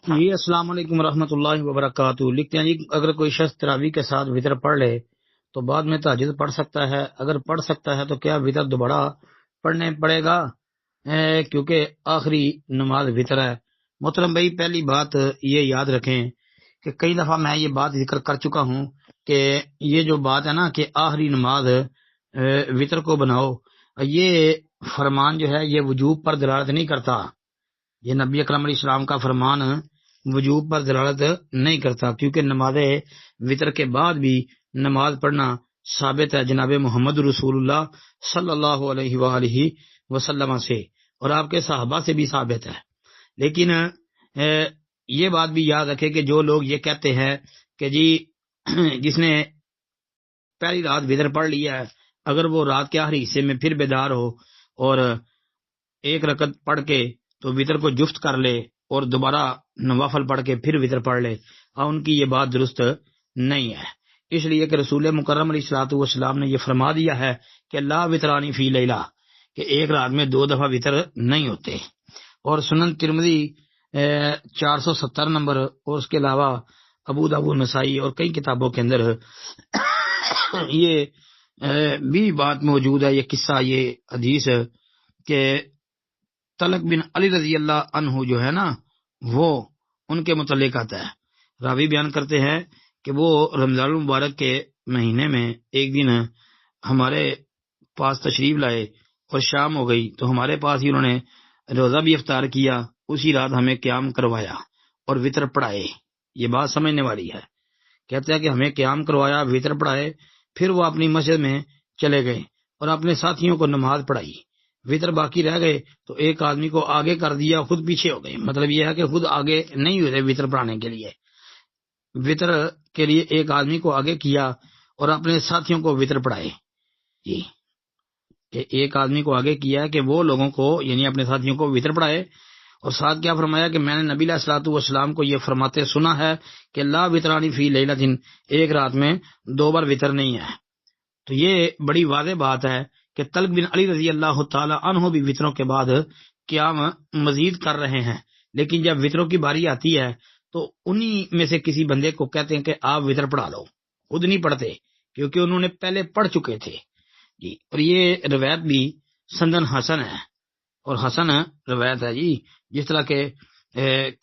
جی السلام علیکم ورحمۃ اللہ وبرکاتہ۔ لکھتے ہیں جی اگر کوئی شخص تراویح کے ساتھ وطر پڑھ لے تو بعد میں تہجد پڑھ سکتا ہے؟ اگر پڑھ سکتا ہے تو کیا وطر دوبارہ پڑھنے پڑے گا؟ کیونکہ آخری نماز وطر ہے۔ محترم بھائی، پہلی بات یہ یاد رکھیں کہ کئی دفعہ میں یہ بات ذکر کر چکا ہوں کہ یہ جو بات ہے نا کہ آخری نماز وطر کو بناؤ، یہ فرمان جو ہے یہ وجوب پر دلالت نہیں کرتا۔ یہ نبی اکرم علیہ السلام کا فرمان وجوب پر دلالت نہیں کرتا، کیونکہ نماز وطر کے بعد بھی نماز پڑھنا ثابت ہے جناب محمد رسول اللہ صلی اللہ علیہ وآلہ وسلم سے، اور آپ کے صحابہ سے بھی ثابت ہے۔ لیکن یہ بات بھی یاد رکھے کہ جو لوگ یہ کہتے ہیں کہ جی جس نے پہلی رات وطر پڑھ لیا ہے، اگر وہ رات کے آخری حصے میں پھر بیدار ہو اور ایک رکعت پڑھ کے تو وطر کو جفت کر لے اور دوبارہ نوافل پڑھ کے پھر وطر پڑھ لے، ان کی یہ بات درست نہیں ہے۔ اس لیے کہ رسول مکرم علیہ الصلوۃ والسلام نے یہ فرما دیا ہے کہ لا وطرانی فی لیلہ، کہ ایک رات میں دو دفعہ وطر نہیں ہوتے۔ اور سنن ترمذی 470 نمبر اور اس کے علاوہ ابو داؤد نسائی اور کئی کتابوں کے اندر یہ بھی بات موجود ہے، یہ قصہ، یہ حدیث کہ طلق بن علی رضی اللہ عنہ جو ہے نا وہ ان کے متعلق آتا ہے۔ راوی بیان کرتے ہیں کہ وہ رمضان المبارک کے مہینے میں ایک دن ہمارے پاس تشریف لائے اور شام ہو گئی تو ہمارے پاس ہی انہوں نے روزہ بھی افطار کیا، اسی رات ہمیں قیام کروایا اور وطر پڑھائے۔ یہ بات سمجھنے والی ہے۔ کہتے ہیں کہ ہمیں قیام کروایا، وطر پڑھائے، پھر وہ اپنی مسجد میں چلے گئے اور اپنے ساتھیوں کو نماز پڑھائی۔ وطر باقی رہ گئے تو ایک آدمی کو آگے کر دیا، خود پیچھے ہو گئے۔ مطلب یہ ہے کہ خود آگے نہیں ہوئے وطر پڑھانے کے لیے، وطر کے لیے ایک آدمی کو آگے کیا اور اپنے ساتھیوں کو وطر پڑھائے۔ جی کہ ایک آدمی کو آگے کیا کہ وہ لوگوں کو یعنی اپنے ساتھیوں کو وطر پڑھائے، اور ساتھ کیا فرمایا کہ میں نے نبی علیہ الصلوۃ والسلام کو یہ فرماتے سنا ہے کہ لا وطرانی فی لیلۃ، ایک رات میں دو بار وطر نہیں ہے۔ تو یہ بڑی واضح بات ہے کہ طلق بن علی رضی اللہ تعالی عنہ بھی وطروں کے بعد قیام مزید کر رہے ہیں، لیکن جب وطروں کی باری آتی ہے تو انہی میں سے کسی بندے کو کہتے ہیں کہ آپ وطر پڑھا لو، خود نہیں پڑھتے کیونکہ انہوں نے پہلے پڑھ چکے تھے۔ جی اور یہ روایت بھی سندن حسن ہے، اور حسن روایت ہے جی، جس طرح کہ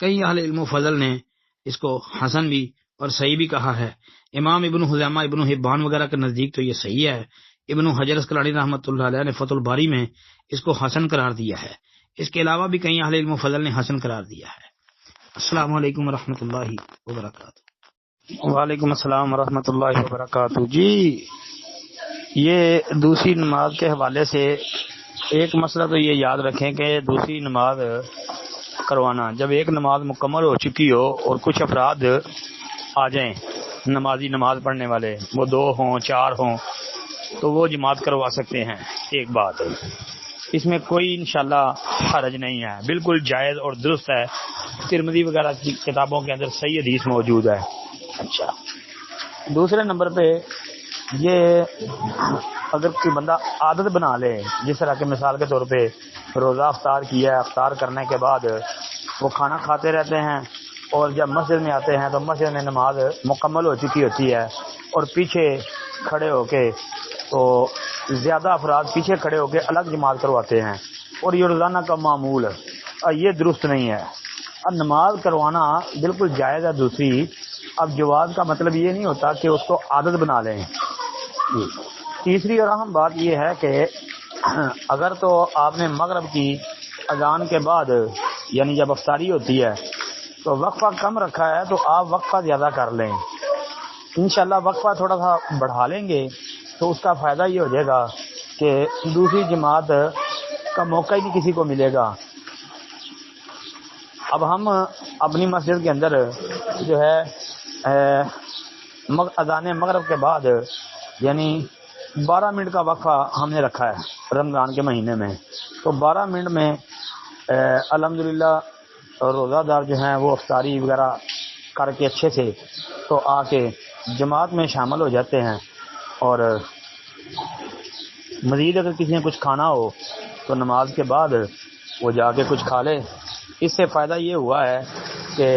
کئی اہل علم و فضل نے اس کو حسن بھی اور صحیح بھی کہا ہے۔ امام ابن خزیمہ، ابن حبان وغیرہ کے نزدیک تو یہ صحیح ہے۔ ابن حجر اسقلانی رحمۃ اللہ علیہ نے فتح الباری میں اس کو حسن قرار دیا ہے۔ اس کے علاوہ بھی کئی اہل علم و فضل نے حسن قرار دیا ہے۔ السلام علیکم ورحمۃ اللہ وبرکاتہ۔ وعلیکم السلام ورحمۃ اللہ وبرکاتہ۔ جی یہ دوسری نماز کے حوالے سے ایک مسئلہ تو یہ یاد رکھیں کہ دوسری نماز کروانا، جب ایک نماز مکمل ہو چکی ہو اور کچھ افراد آ جائیں نمازی، نماز پڑھنے والے، وہ 2 ہوں 4 ہوں تو وہ جماعت کروا سکتے ہیں۔ ایک بات اس میں کوئی انشاءاللہ حرج نہیں ہے، بالکل جائز اور درست ہے۔ ترمذی وغیرہ کی کتابوں کے اندر صحیح حدیث موجود ہے۔ اچھا، دوسرے نمبر پہ یہ اگر کوئی بندہ عادت بنا لے، جس طرح کہ مثال کے طور پہ روزہ افطار کیا ہے، افطار کرنے کے بعد وہ کھانا کھاتے رہتے ہیں اور جب مسجد میں آتے ہیں تو مسجد میں نماز مکمل ہو چکی ہوتی ہے اور پیچھے کھڑے ہو کے تو زیادہ افراد پیچھے کھڑے ہو کے الگ جماعت کرواتے ہیں، اور یہ روزانہ کا معمول ہے، یہ درست نہیں ہے۔ اب نماز کروانا بالکل جائز ہے دوسری۔ اب جواز کا مطلب یہ نہیں ہوتا کہ اس کو عادت بنا لیں۔ تیسری اور اہم بات یہ ہے کہ اگر تو آپ نے مغرب کی اذان کے بعد یعنی جب افطاری ہوتی ہے تو وقفہ کم رکھا ہے تو آپ وقفہ زیادہ کر لیں، انشاءاللہ وقفہ تھوڑا سا بڑھا لیں گے تو اس کا فائدہ یہ ہو جائے گا کہ دوسری جماعت کا موقع ہی نہیں کسی کو ملے گا۔ اب ہم اپنی مسجد کے اندر جو ہے اذان مغرب کے بعد یعنی 12 منٹ کا وقفہ ہم نے رکھا ہے رمضان کے مہینے میں، تو 12 منٹ میں الحمدللہ روزہ دار جو ہیں وہ افطاری وغیرہ کر کے اچھے سے تو آ کے جماعت میں شامل ہو جاتے ہیں، اور مزید اگر کسی نے کچھ کھانا ہو تو نماز کے بعد وہ جا کے کچھ کھا لے۔ اس سے فائدہ یہ ہوا ہے کہ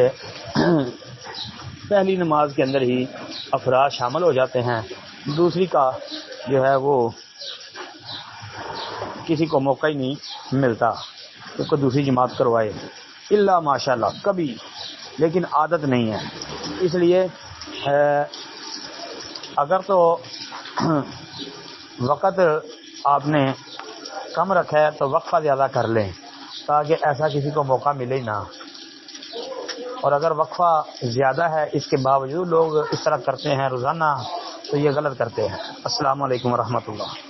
پہلی نماز کے اندر ہی افراد شامل ہو جاتے ہیں، دوسری کا جو ہے وہ کسی کو موقع ہی نہیں ملتا کہ کوئی دوسری جماعت کروائے، الا ماشاء اللہ کبھی، لیکن عادت نہیں ہے۔ اس لیے اگر تو وقت آپ نے کم رکھا ہے تو وقفہ زیادہ کر لیں تاکہ ایسا کسی کو موقع ملے نہ، اور اگر وقفہ زیادہ ہے اس کے باوجود لوگ اس طرح کرتے ہیں روزانہ تو یہ غلط کرتے ہیں۔ السلام علیکم ورحمۃ اللہ۔